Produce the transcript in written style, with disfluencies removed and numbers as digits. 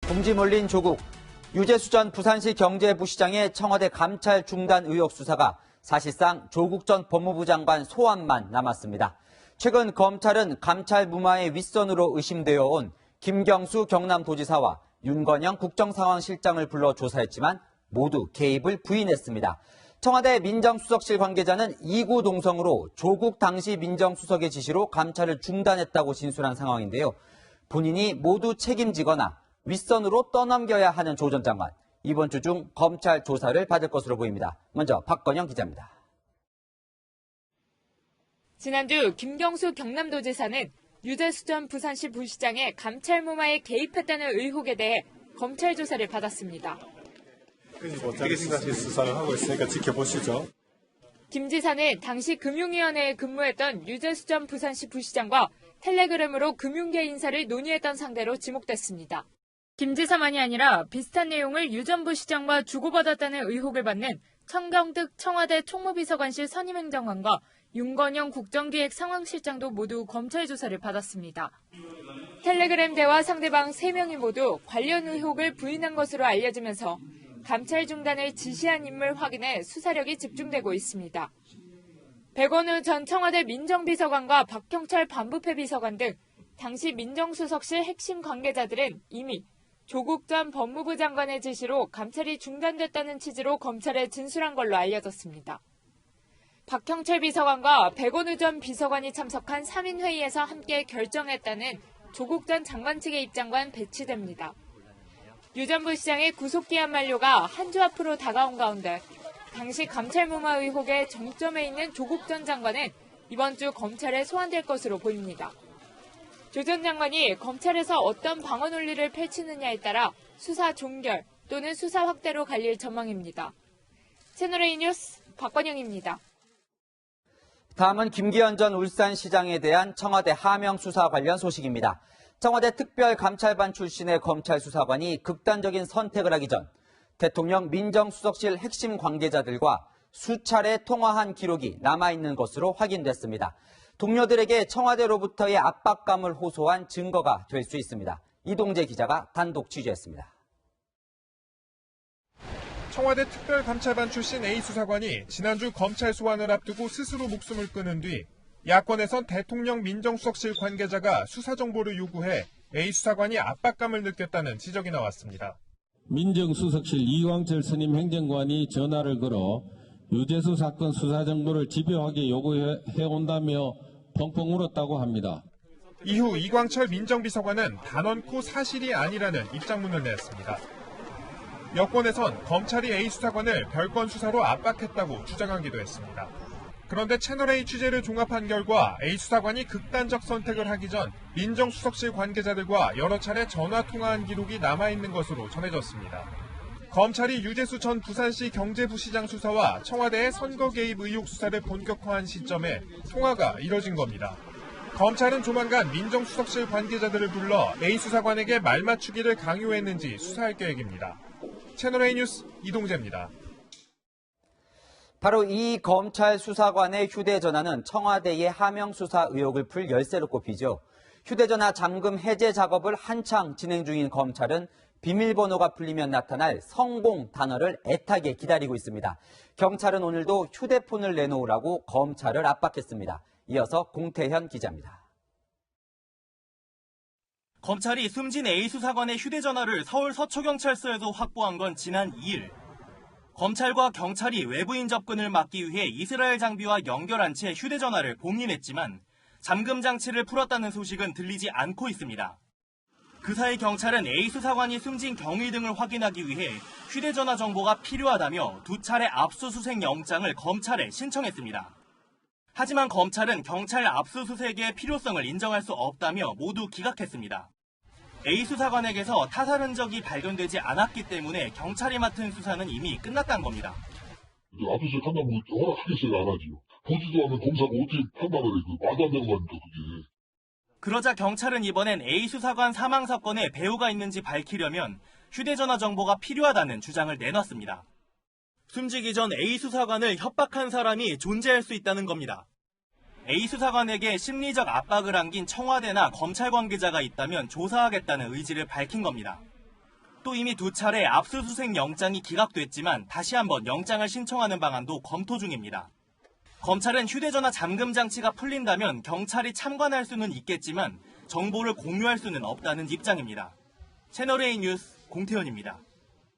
공지 몰린 조국. 유재수 전 부산시 경제부시장의 청와대 감찰 중단 의혹 수사가 사실상 조국 전 법무부 장관 소환만 남았습니다. 최근 검찰은 감찰 무마의 윗선으로 의심되어 온 김경수 경남도지사와 윤건영 국정상황실장을 불러 조사했지만 모두 개입을 부인했습니다. 청와대 민정수석실 관계자는 이구동성으로 조국 당시 민정수석의 지시로 감찰을 중단했다고 진술한 상황인데요. 본인이 모두 책임지거나 윗선으로 떠넘겨야 하는 조 전 장관. 이번 주 중 검찰 조사를 받을 것으로 보입니다. 먼저 박건영 기자입니다. 지난주 김경수 경남도지사는 유재수 전 부산시 부시장의 감찰 무마에 개입했다는 의혹에 대해 검찰 조사를 받았습니다. 어떻게 생각하시 수사를 하고 있으니까 지켜보시죠. 김 지사는 당시 금융위원회에 근무했던 유재수 전 부산시 부시장과 텔레그램으로 금융계 인사를 논의했던 상대로 지목됐습니다. 김 지사만이 아니라 비슷한 내용을 유 전 부시장과 주고받았다는 의혹을 받는 청경득 청와대 총무비서관실 선임행정관과 윤건영 국정기획상황실장도 모두 검찰 조사를 받았습니다. 텔레그램 대화 상대방 3명이 모두 관련 의혹을 부인한 것으로 알려지면서 감찰 중단을 지시한 인물 확인에 수사력이 집중되고 있습니다. 백원우 전 청와대 민정비서관과 박형철 반부패 비서관 등 당시 민정수석실 핵심 관계자들은 이미 조국 전 법무부 장관의 지시로 감찰이 중단됐다는 취지로 검찰에 진술한 걸로 알려졌습니다. 박형철 비서관과 백원우 전 비서관이 참석한 3인 회의에서 함께 결정했다는 조국 전 장관 측의 입장과는 배치됩니다. 유 전 부시장의 구속기한 만료가 한 주 앞으로 다가온 가운데 당시 감찰 무마 의혹의 정점에 있는 조국 전 장관은 이번 주 검찰에 소환될 것으로 보입니다. 조 전 장관이 검찰에서 어떤 방어 논리를 펼치느냐에 따라 수사 종결 또는 수사 확대로 갈릴 전망입니다. 채널A 뉴스 박건영입니다. 다음은 김기현 전 울산시장에 대한 청와대 하명 수사 관련 소식입니다. 청와대 특별감찰반 출신의 검찰 수사관이 극단적인 선택을 하기 전 대통령 민정수석실 핵심 관계자들과 수차례 통화한 기록이 남아있는 것으로 확인됐습니다. 동료들에게 청와대로부터의 압박감을 호소한 증거가 될 수 있습니다. 이동재 기자가 단독 취재했습니다. 청와대 특별감찰반 출신 A 수사관이 지난주 검찰 소환을 앞두고 스스로 목숨을 끊은 뒤 야권에선 대통령 민정수석실 관계자가 수사 정보를 요구해 A 수사관이 압박감을 느꼈다는 지적이 나왔습니다. 민정수석실 이광철 선임 행정관이 전화를 걸어 유재수 사건 수사 정보를 집요하게 요구해온다며 펑펑 울었다고 합니다. 이후 이광철 민정비서관은 단언코 사실이 아니라는 입장문을 냈습니다. 여권에선 검찰이 A 수사관을 별건 수사로 압박했다고 주장하기도 했습니다. 그런데 채널A 취재를 종합한 결과 A 수사관이 극단적 선택을 하기 전 민정수석실 관계자들과 여러 차례 전화 통화한 기록이 남아있는 것으로 전해졌습니다. 검찰이 유재수 전 부산시 경제부시장 수사와 청와대의 선거 개입 의혹 수사를 본격화한 시점에 통화가 이뤄진 겁니다. 검찰은 조만간 민정수석실 관계자들을 불러 A 수사관에게 말 맞추기를 강요했는지 수사할 계획입니다. 채널A 뉴스 이동재입니다. 바로 이 검찰 수사관의 휴대전화는 청와대의 하명 수사 의혹을 풀 열쇠로 꼽히죠. 휴대전화 잠금 해제 작업을 한창 진행 중인 검찰은 비밀번호가 풀리면 나타날 성공 단어를 애타게 기다리고 있습니다. 경찰은 오늘도 휴대폰을 내놓으라고 검찰을 압박했습니다. 이어서 공태현 기자입니다. 검찰이 숨진 A 수사관의 휴대전화를 서울 서초경찰서에서 확보한 건 지난 2일. 검찰과 경찰이 외부인 접근을 막기 위해 이스라엘 장비와 연결한 채 휴대전화를 봉인했지만 잠금 장치를 풀었다는 소식은 들리지 않고 있습니다. 그 사이 경찰은 A 수사관이 숨진 경위 등을 확인하기 위해 휴대전화 정보가 필요하다며 2차례 압수수색 영장을 검찰에 신청했습니다. 하지만 검찰은 경찰 압수수색의 필요성을 인정할 수 없다며 모두 기각했습니다. A 수사관에게서 타살 흔적이 발견되지 않았기 때문에 경찰이 맡은 수사는 이미 끝났다는 겁니다. 압수수색 한다면 허락하겠어요? 안 하지요. 보지도 않은 검사가 어떻게 판단을 해? 말도 안 되는 거니까 그게. 그러자 경찰은 이번엔 A 수사관 사망 사건에 배후가 있는지 밝히려면 휴대전화 정보가 필요하다는 주장을 내놨습니다. 숨지기 전 A 수사관을 협박한 사람이 존재할 수 있다는 겁니다. A 수사관에게 심리적 압박을 안긴 청와대나 검찰 관계자가 있다면 조사하겠다는 의지를 밝힌 겁니다. 또 이미 2차례 압수수색 영장이 기각됐지만 다시 한번 영장을 신청하는 방안도 검토 중입니다. 검찰은 휴대전화 잠금 장치가 풀린다면 경찰이 참관할 수는 있겠지만 정보를 공유할 수는 없다는 입장입니다. 채널A 뉴스 공태현입니다.